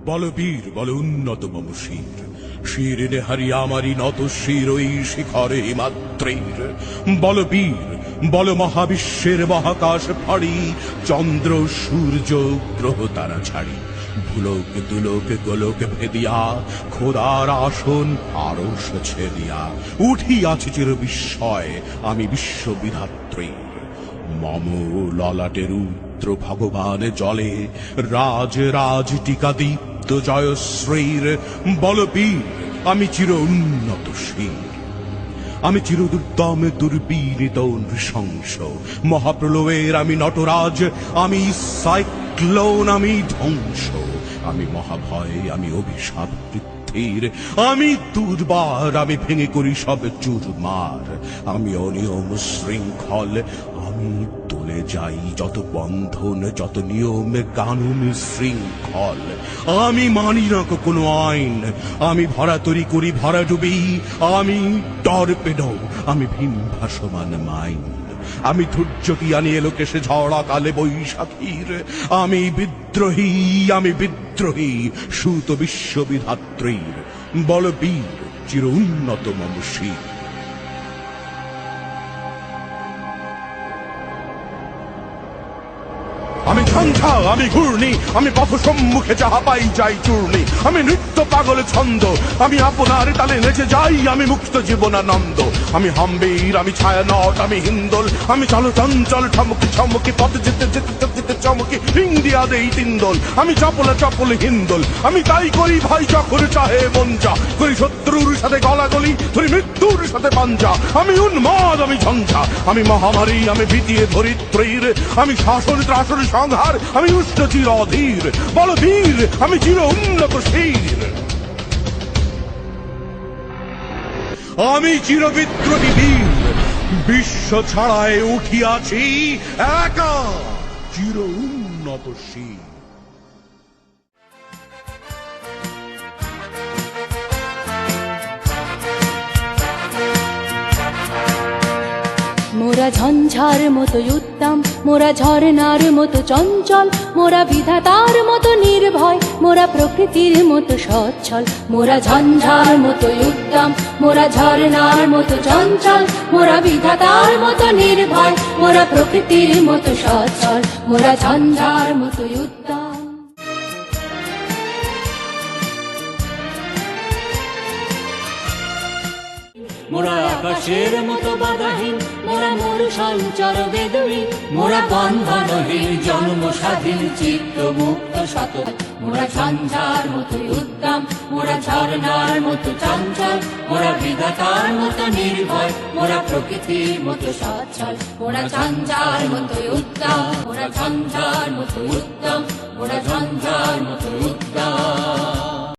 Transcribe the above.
বল বীর, বল উন্নত মম শির, শির নেহারি আমারই নত শির ওই শিখরে মাত্রের। বল বীর, বল মহাবিশ্বের মহাকাশ ফাড়ি, চন্দ্র সূর্য গ্রহ তারা ছাড়ি, ভুলোক দুলোক গোলোক ভেদিয়া, খোদার আসন আরশ ছেদিয়া, উঠিয়াছে চির বিস্ময় আমি বিশ্ববিধাত্রীর। মম ললাটের রুদ্র ভগবান জলে, রাজ রাজ টিকা দীপ্ত জয়শ্রীর। বল বীর, আমি চির উন্নত শির, আমি চির দুর্দম দুর্বিনীত নৃশংস, মহাপ্রলয়ের আমি নটরাজ, আমি সাইক্লোন, আমি ধ্বংস, আমি মহাভয়, আমি অভিশাপ পৃথ্বীর, আমি দুর্বার, আমি ভেঙে করি সব চুরমার, আমি অনিয়ম শৃঙ্খল, আমি তুলে যাই যত বন্ধন, যত নিয়ম কানুন শৃঙ্খল, আমি মানি না কোনো আইন, আমি ভরা তরি করি ভরা ডুবি, আমি টর্পেডো, আমি ভিন ভাসমান মাইন, আমি ধৈর্য কি আনি এলোকেশে ঝড়া কালে বৈশাখীর, আমি বিদ্রোহী, আমি বিদ্রোহী সুত বিশ্ববিধাত্রীর। বল বীর, চির উন্নত মম শির। আমি ঝঞ্ঝা, আমি ঘূর্ণি, আমি পথ সম্মুখে যাহা পাই যাই চূর্ণি, আমি নৃত্য পাগল ছন্দ, আমি আপনার তালে নেচে যাই, আমি মুক্ত জীবনানন্দ, আমি হাম্বীর, আমি ছায়ানট, আমি হিন্দোল, আমি চল চঞ্চল ঠমকি ছমকি, পথ যেতে যেতে যেতে চমকি ইন্ডিয়া দেই তিন্দোল, আমি চপল চপল হিন্দোল, আমি তাই করি ভাই যখন চাহে মন যা, করি শত্রুর সাথে গলাগলি, ধরি মৃত্যুর সাথে পাঞ্জা, আমি উন্মাদ, আমি ঝঞ্ঝা, আমি মহামারী, আমি ভীতিয়ে ধরিত্রীর, আমি শাসন ত্রাসন সংহার, আমি উষ্ণ চির অধীর। বল বীর, আমি চির উন্নত শির, আমি চির বিদ্রোহী বীর, বিশ্ব ছাড়ায় উঠিয়াছি একা চির উন্নত শির। মোরা ঝঞ্ঝার মতো উত্তম, মোরা ঝর্ণার মতো চঞ্চল, মোরা বিধাতার মতো নির্ভয়, মোরা প্রকৃতির মতো সচ্ছল। মোরা ঝঞ্ঝার মতো উত্তম, মোরা ঝর্ণার মতো চঞ্চল, মোরা বিধাতার মতো নির্ভয়, মোরা প্রকৃতির মতো সচ্ছল। মোরা ঝঞ্ঝার মতো উত্তম। মোরা আকাশের মতো বাধাহীন, মোরা মরু সঞ্চর বেদুই, মোরা বন্ধনহীন জন্ম স্বাধীন চিত্ত মুক্ত শত। মোরা ঝঞ্ঝার মতো উদ্দাম, মোরা ঝর্ণার মতো চঞ্চল, মোরা বিধাতার মতো নির্ভয়, মোরা প্রকৃতির মতো সচ্ছল। মোরা ঝঞ্ঝার মতো উদ্দাম, মোরা ঝঞ্ঝার মতো